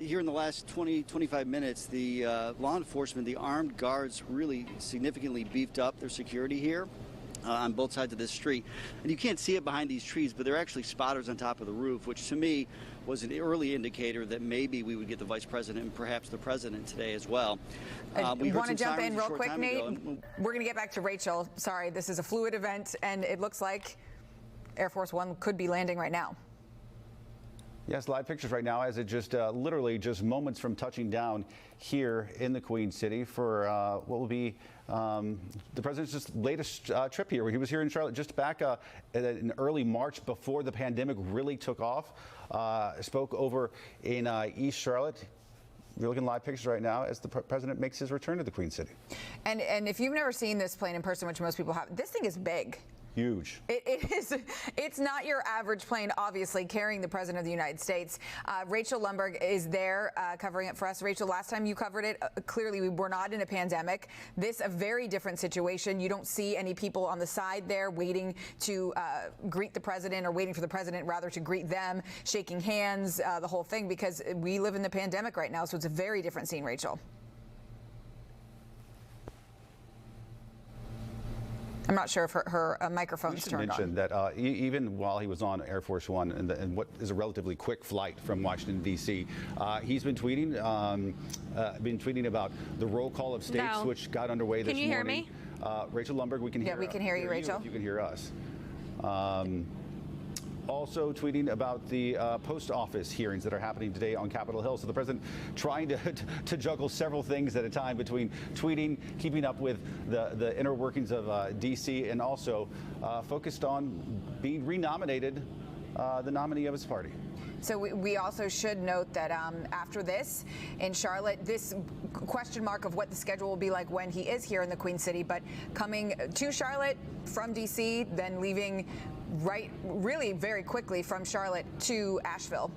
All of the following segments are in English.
Here in the last 25 minutes, the law enforcement, the armed guards really significantly beefed up their security here on both sides of this street. And you can't see it behind these trees, but they're actually spotters on top of the roof, which to me was an early indicator that maybe we would get the vice president and perhaps the president today as well. We want to jump in real quick, Nate. We're going to get back to Rachel. Sorry, this is a fluid event, and it looks like Air Force One could be landing right now. Yes, live pictures right now as it just literally just moments from touching down here in the Queen City for what will be the president's just latest trip here. He was here in Charlotte just back in early March before the pandemic really took off. Spoke over in East Charlotte. You're looking live pictures right now as the president makes his return to the Queen City. And if you've never seen this plane in person, which most people have, this thing is big. Huge. It is. It's not your average plane, obviously, carrying the President of the United States. Rachel Lundberg is there covering it for us. Rachel, last time you covered it, clearly we were not in a pandemic. This a very different situation. You don't see any people on the side there waiting to greet the president, or waiting for the president rather to greet them, shaking hands, the whole thing, because we live in the pandemic right now. So it's a very different scene, Rachel. I'm not sure if her microphone's turned on. Mentioned that even while he was on Air Force One and what is a relatively quick flight from Washington, D.C., he's been tweeting about the roll call of states, which got underway this morning. Can you hear me? Rachel Lundberg, we can hear. Yeah, we can hear you, Rachel. If you can hear us. Also tweeting about the post office hearings that are happening today on Capitol Hill. So the president trying to juggle several things at a time between tweeting, keeping up with the inner workings of D.C., and also focused on being renominated the nominee of his party. So we also should note that after this in Charlotte, this question mark of what the schedule will be like when he is here in the Queen City, but coming to Charlotte from D.C., then leaving really very quickly from Charlotte to Asheville.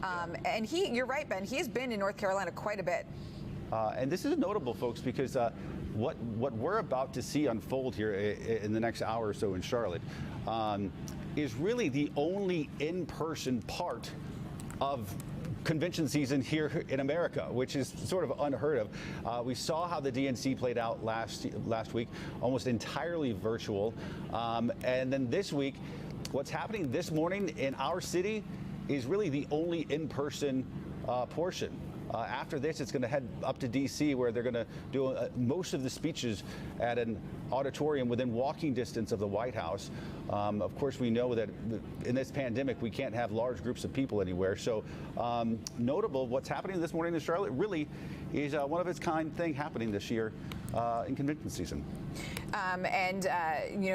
And you're right, Ben, he's been in North Carolina quite a bit. And this is notable, folks, because what we're about to see unfold here in the next hour or so in Charlotte is really the only in-person part of convention season here in America, which is sort of unheard of. We saw how the DNC played out last week, almost entirely virtual. And then this week, what's happening this morning in our city is really the only in-person portion. After this, it's going to head up to D.C., where they're going to do most of the speeches at an auditorium within walking distance of the White House. Of course, we know that in this pandemic, we can't have large groups of people anywhere. So notable, what's happening this morning in Charlotte really is one of its kind thing happening this year in convention season.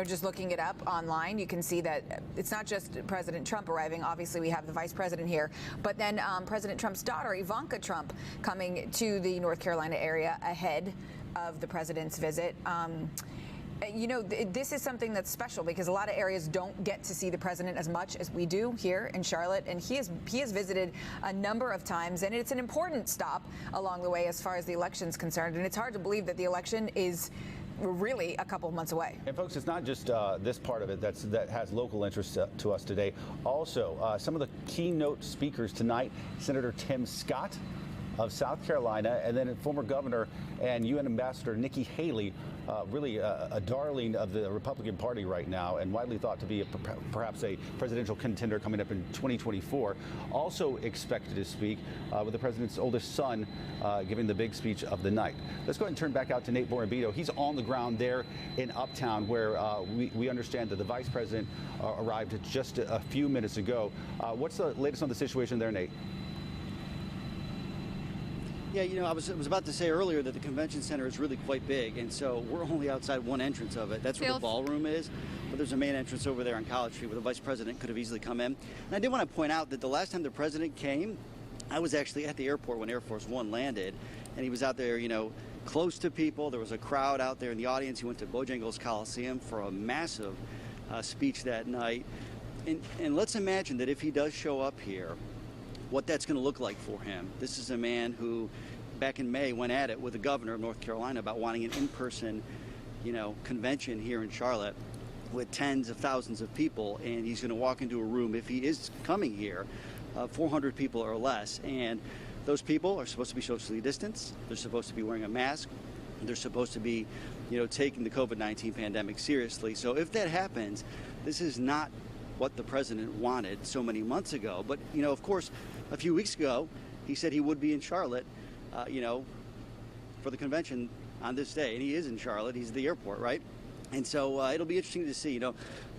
Just looking it up online, you can see that it's not just President Trump arriving. Obviously, we have the vice president here, but then President Trump's daughter, Ivanka Trump, coming to the North Carolina area ahead of the president's visit. This is something that's special because a lot of areas don't get to see the president as much as we do here in Charlotte, and he has visited a number of times, and it's an important stop along the way as far as the election's concerned. And it's hard to believe that the election is really a couple of months away. And folks, it's not just this part of it that has local interest to us today. Also, some of the keynote speakers tonight: Senator Tim Scott of South Carolina, and then former governor and UN Ambassador Nikki Haley, really a darling of the Republican Party right now, and widely thought to be perhaps a presidential contender coming up in 2024. Also expected to speak with the president's oldest son, giving the big speech of the night. Let's go ahead and turn back out to Nate Borrabito. He's on the ground there in Uptown, where we understand that the vice president arrived just a few minutes ago. What's the latest on the situation there, Nate? Yeah, I was about to say earlier that the convention center is really quite big, and so we're only outside one entrance of it. That's where the ballroom is, but there's a main entrance over there on College Street where the vice president could have easily come in. And I did want to point out that the last time the president came, I was actually at the airport when Air Force One landed, and he was out there, close to people. There was a crowd out there in the audience. He went to Bojangles Coliseum for a massive speech that night. And let's imagine that if he does show up here, what that's going to look like for him. This is a man who, back in May, went at it with the governor of North Carolina about wanting an in-person, convention here in Charlotte with tens of thousands of people, and he's going to walk into a room, if he is coming here, 400 people or less. And those people are supposed to be socially distanced. They're supposed to be wearing a mask. They're supposed to be, taking the COVID-19 pandemic seriously. So if that happens, this is not what the president wanted so many months ago. But, of course, a few weeks ago, he said he would be in Charlotte, for the convention on this day. And he is in Charlotte. He's at the airport, right? And so it'll be interesting to see.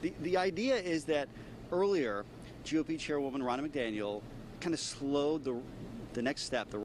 The idea is that earlier, GOP chairwoman Ronna McDaniel kind of slowed the next step, the